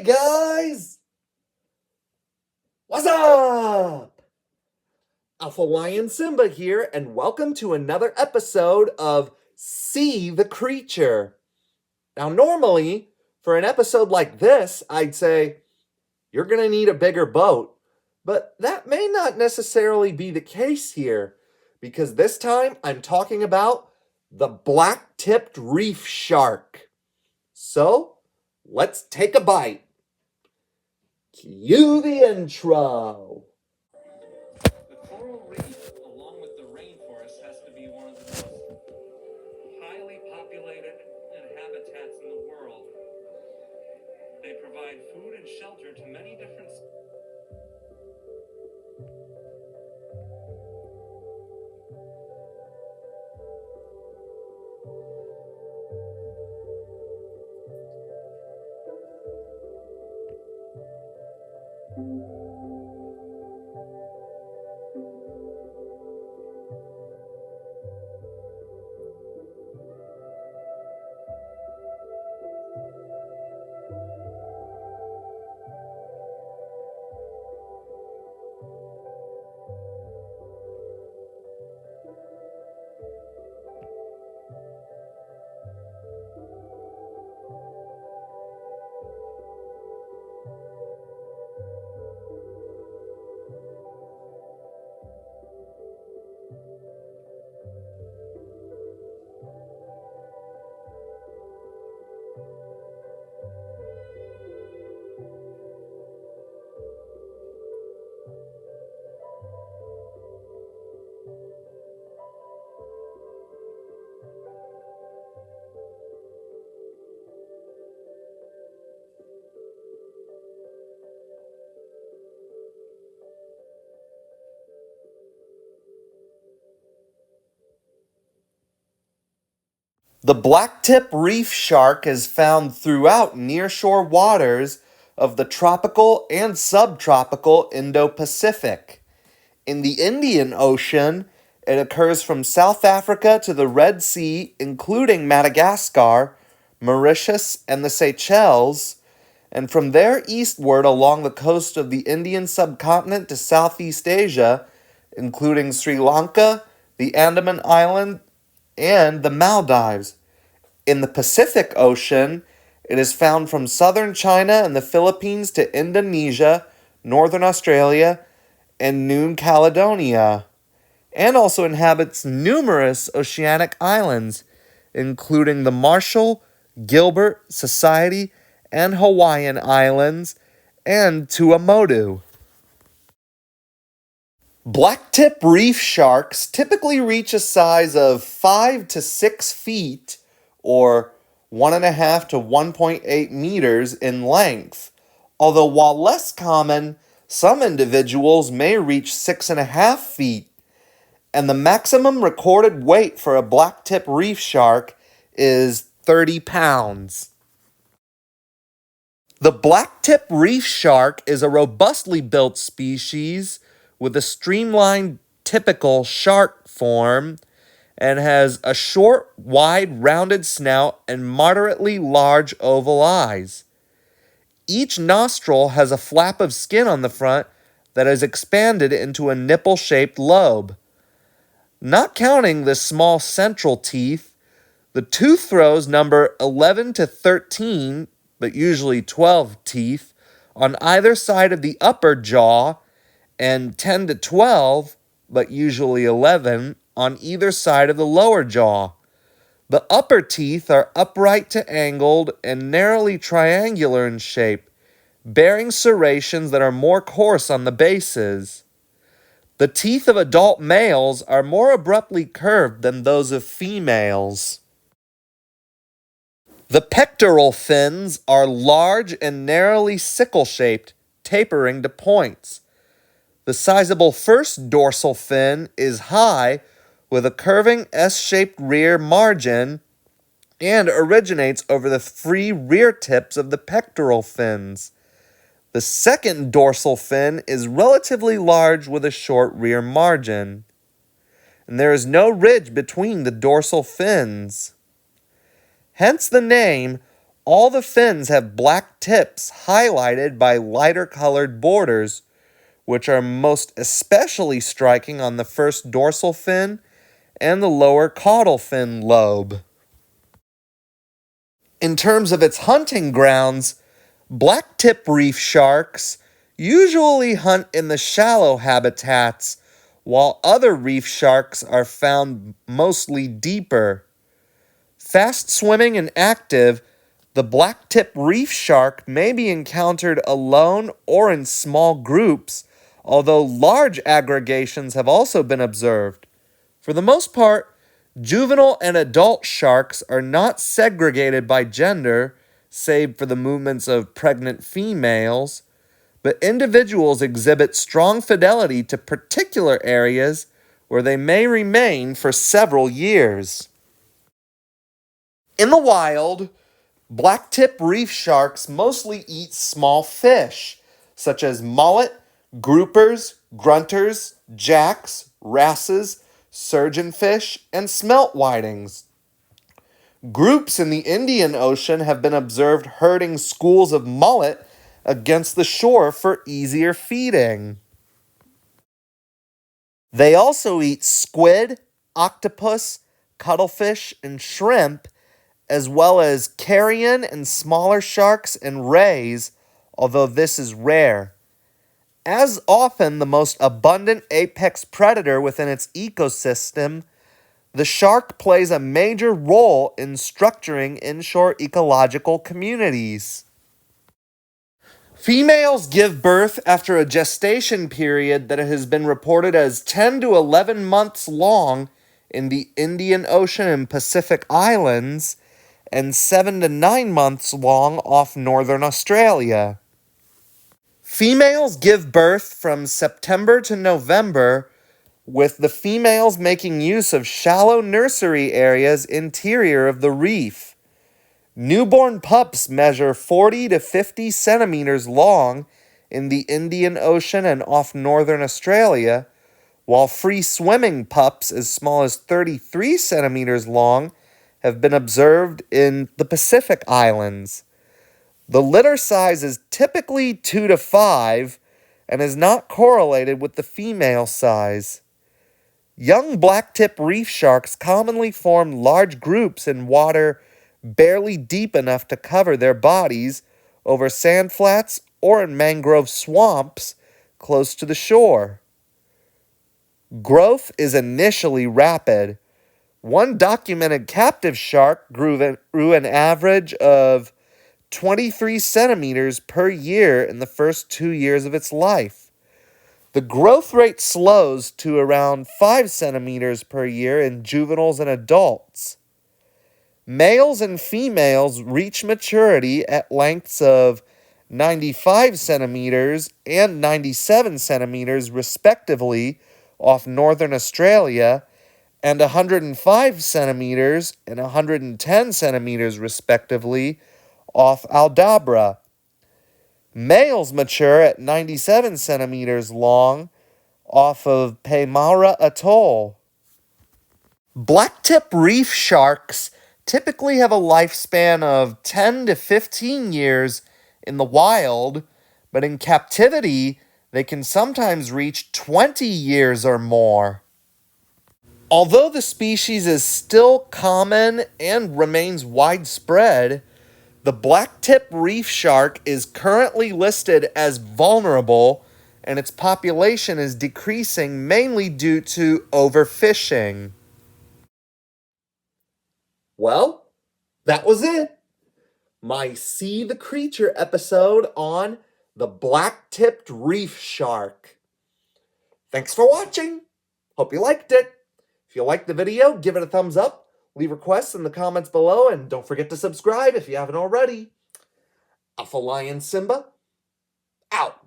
guys! What's up? Alpha Lion Simba here, and welcome to another episode of See the Creature. Now, normally, for an episode like this, I'd say, you're going to need a bigger boat. But that may not necessarily be the case here, because this time I'm talking about the Blacktip Reef Shark. So, let's take a bite. Cue the intro. The coral reef, along with the rainforest, has to be one of the most highly populated habitats in the world. They provide food and shelter to many different The blacktip reef shark is found throughout nearshore waters of the tropical and subtropical Indo-Pacific. In the Indian Ocean, it occurs from South Africa to the Red Sea, including Madagascar, Mauritius, and the Seychelles, and from there eastward along the coast of the Indian subcontinent to Southeast Asia, including Sri Lanka, the Andaman Islands, and the Maldives. In the Pacific Ocean, it is found from southern China and the Philippines to Indonesia, northern Australia, and New Caledonia, and also inhabits numerous oceanic islands, including the Marshall, Gilbert, Society, and Hawaiian Islands, and Tuamotu. Blacktip reef sharks typically reach a size of 5 to 6 feet, or 1.5 to 1.8 meters in length, although while less common, some individuals may reach 6.5 feet, and the maximum recorded weight for a blacktip reef shark is 30 pounds. The blacktip reef shark is a robustly built species with a streamlined, typical shark form and has a short, wide, rounded snout and moderately large oval eyes. Each nostril has a flap of skin on the front that is expanded into a nipple-shaped lobe. Not counting the small central teeth, the tooth rows number 11 to 13, but usually 12 teeth, on either side of the upper jaw, and 10 to 12, but usually 11, on either side of the lower jaw. The upper teeth are upright to angled and narrowly triangular in shape, bearing serrations that are more coarse on the bases. The teeth of adult males are more abruptly curved than those of females. The pectoral fins are large and narrowly sickle-shaped, tapering to points. The sizable first dorsal fin is high with a curving S-shaped rear margin and originates over the free rear tips of the pectoral fins. The second dorsal fin is relatively large with a short rear margin, and there is no ridge between the dorsal fins. Hence the name All the fins have black tips highlighted by lighter colored borders, which are most especially striking on the first dorsal fin and the lower caudal fin lobe. In terms of its hunting grounds, blacktip reef sharks usually hunt in the shallow habitats, while other reef sharks are found mostly deeper. Fast swimming and active, the blacktip reef shark may be encountered alone or in small groups, although large aggregations have also been observed. For the most part, juvenile and adult sharks are not segregated by gender, save for the movements of pregnant females, but individuals exhibit strong fidelity to particular areas where they may remain for several years. In the wild, blacktip reef sharks mostly eat small fish, such as mullet, groupers, grunters, jacks, wrasses, surgeonfish, and smelt whitings. Groups in the Indian Ocean have been observed herding schools of mullet against the shore for easier feeding. They also eat squid, octopus, cuttlefish, and shrimp, as well as carrion and smaller sharks and rays, although this is rare. As often the most abundant apex predator within its ecosystem, the shark plays a major role in structuring inshore ecological communities. Females give birth after a gestation period that has been reported as 10 to 11 months long in the Indian Ocean and Pacific Islands, and 7 to 9 months long off northern Australia. Females give birth from September to November, with the females making use of shallow nursery areas interior of the reef. Newborn pups measure 40 to 50 centimeters long in the Indian Ocean and off northern Australia, while free-swimming pups as small as 33 centimeters long have been observed in the Pacific Islands. The litter size is typically 2 to 5 and is not correlated with the female size. Young blacktip reef sharks commonly form large groups in water barely deep enough to cover their bodies over sand flats or in mangrove swamps close to the shore. Growth is initially rapid. One documented captive shark grew an average of 23 centimeters per year in the first 2 years of its life. The growth rate slows to around 5 centimeters per year in juveniles and adults. Males and females reach maturity at lengths of 95 centimeters and 97 centimeters respectively off northern Australia, and 105 centimeters and 110 centimeters respectively off Aldabra. Males mature at 97 centimeters long off of Paimara Atoll. Blacktip reef sharks typically have a lifespan of 10 to 15 years in the wild, but in captivity, they can sometimes reach 20 years or more. Although the species is still common and remains widespread, the blacktip reef shark is currently listed as vulnerable, and its population is decreasing mainly due to overfishing. Well, that was it. My See the Creature episode on the black-tipped reef shark. Thanks for watching. Hope you liked it. If you liked the video, give it a thumbs up, leave requests in the comments below, and don't forget to subscribe if you haven't already. Alpha Lion Simba, out.